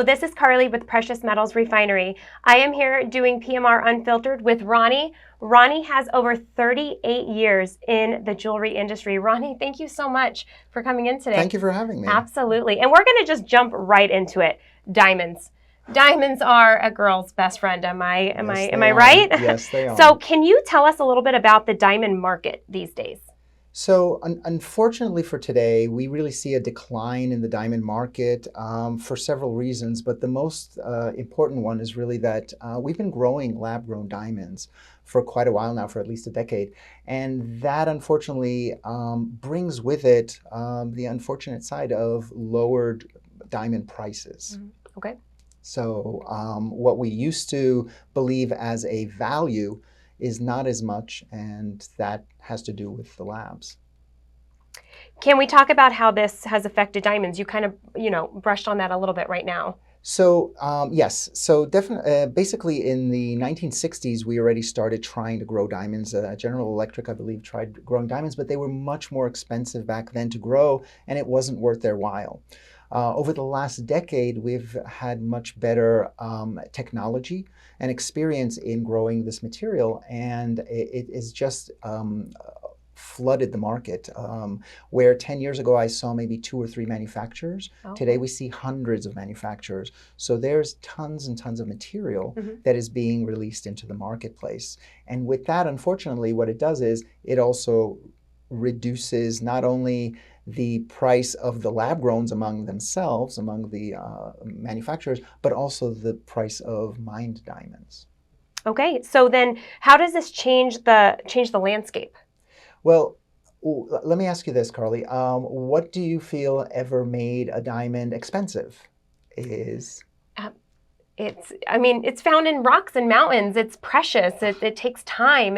Hello, this is Carly with Precious Metals Refinery. I am here doing PMR Unfiltered with Ronnie. Ronnie has over 38 years in the jewelry industry. Ronnie, thank you so much for coming in today. Thank you for having me. Absolutely. And we're going to just jump right into it. Diamonds. Diamonds are a girl's best friend. Am I right? Yes, they are. So can you tell us a little bit about the diamond market these days? So unfortunately for today, we really see a decline in the diamond market for several reasons, but the most important one is really that we've been growing lab-grown diamonds for quite a while now, for at least a decade. And that unfortunately brings with it the unfortunate side of lowered diamond prices. Mm-hmm. Okay. So what we used to believe as a value is not as much, and that has to do with the labs. Can we talk about how this has affected diamonds? You kind of, brushed on that a little bit right now. So yes, so definitely, basically in the 1960s, we already started trying to grow diamonds. General Electric, I believe, tried growing diamonds, but they were much more expensive back then to grow, and it wasn't worth their while. Over the last decade, we've had much better technology and experience in growing this material, and it is just flooded the market. Where 10 years ago I saw maybe 2 or 3 manufacturers, today we see hundreds of manufacturers. So there's tons and tons of material that is being released into the marketplace. And with that, unfortunately, what it does is it also reduces not only the price of the lab growns among themselves, among the manufacturers, but also the price of mined diamonds. Okay, so then how does this change the landscape? Well, let me ask you this, Carly. What do you feel ever made a diamond expensive? It's found in rocks and mountains. It's precious. It takes time.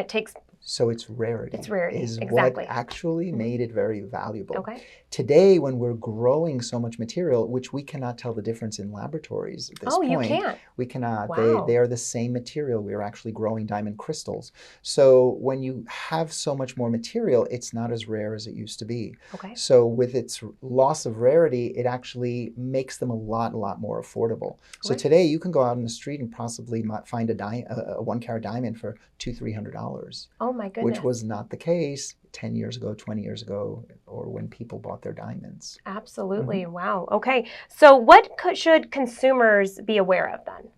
So it's rarity. It's rarity, is exactly. What actually made it very valuable. Okay. Today, when we're growing so much material, which we cannot tell the difference in laboratories at this point. You can't? We cannot. Wow. They are the same material. We are actually growing diamond crystals. So when you have so much more material, it's not as rare as it used to be. Okay. So with its loss of rarity, it actually makes them a lot more affordable. So today, you can go out in the street and possibly find a 1-carat diamond for $200-300. Oh my goodness. Which was not the case 10 years ago, 20 years ago, or when people bought their diamonds. Absolutely. Wow. Okay. So what should consumers be aware of then?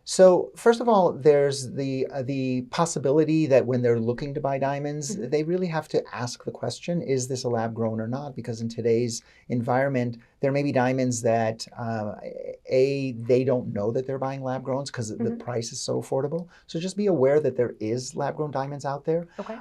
So first of all, there's the possibility that when they're looking to buy diamonds, they really have to ask the question, is this a lab grown or not? Because in today's environment, there may be diamonds that, they don't know that they're buying lab growns because the price is so affordable. So just be aware that there is lab grown diamonds out there. Okay.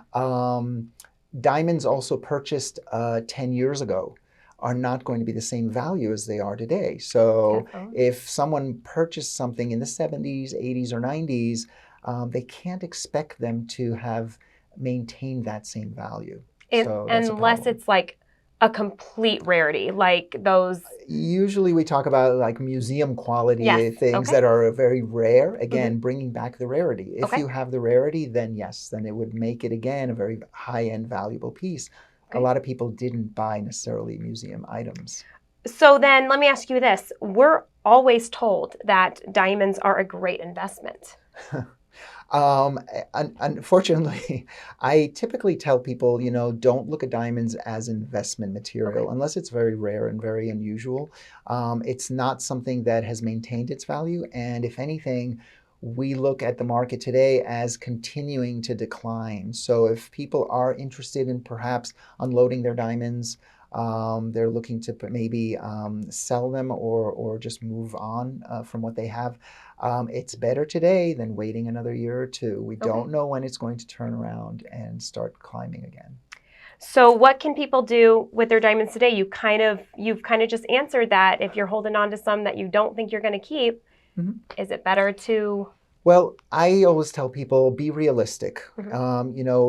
Diamonds also purchased 10 years ago are not going to be the same value as they are today. So if someone purchased something in the 70s, 80s, or 90s, they can't expect them to have maintained that same value. Unless it's like a complete rarity, like those. Usually we talk about like museum quality things that are very rare. Again, bringing back the rarity. If you have the rarity, then yes, then it would make it again a very high-end valuable piece. A lot of people didn't buy necessarily museum items. So then let me ask you this. We're always told that diamonds are a great investment. Unfortunately, I typically tell people, don't look at diamonds as investment material unless it's very rare and very unusual. It's not something that has maintained its value. And if anything, we look at the market today as continuing to decline. So if people are interested in perhaps unloading their diamonds, they're looking to maybe sell them or just move on from what they have. It's better today than waiting another year or two. We don't know when it's going to turn around and start climbing again. So what can people do with their diamonds today? You've kind of just answered that. If you're holding on to some that you don't think you're going to keep, is it better to? Well, I always tell people, be realistic.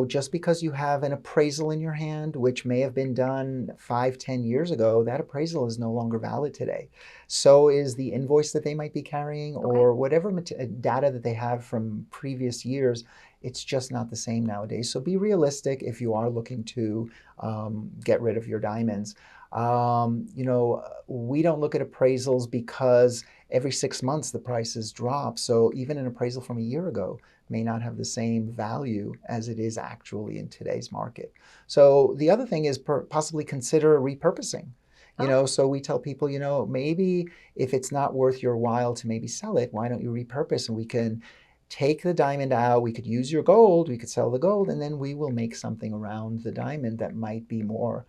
Just because you have an appraisal in your hand, which may have been done 5-10 years ago, that appraisal is no longer valid today. So is the invoice that they might be carrying or whatever data that they have from previous years. It's just not the same nowadays. So be realistic if you are looking to get rid of your diamonds. We don't look at appraisals because every 6 months the prices drop. So even an appraisal from a year ago may not have the same value as it is actually in today's market. So the other thing is possibly consider repurposing. Oh, So we tell people, maybe if it's not worth your while to maybe sell it, why don't you repurpose, and we can take the diamond out, we could use your gold, we could sell the gold, and then we will make something around the diamond that might be more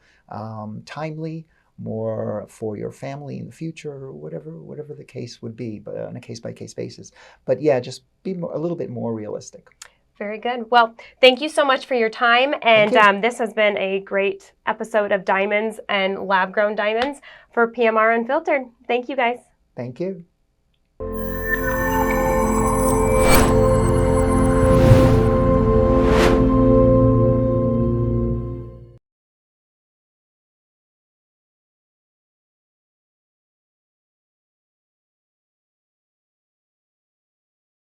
timely, more for your family in the future, or whatever the case would be, but on a case-by-case basis. But yeah, just be a little bit more realistic. very good. Well, thank you so much for your time. Thank And you. this has been a great episode of Diamonds and Lab Grown Diamonds for PMR Unfiltered. Thank you, guys. Thank you.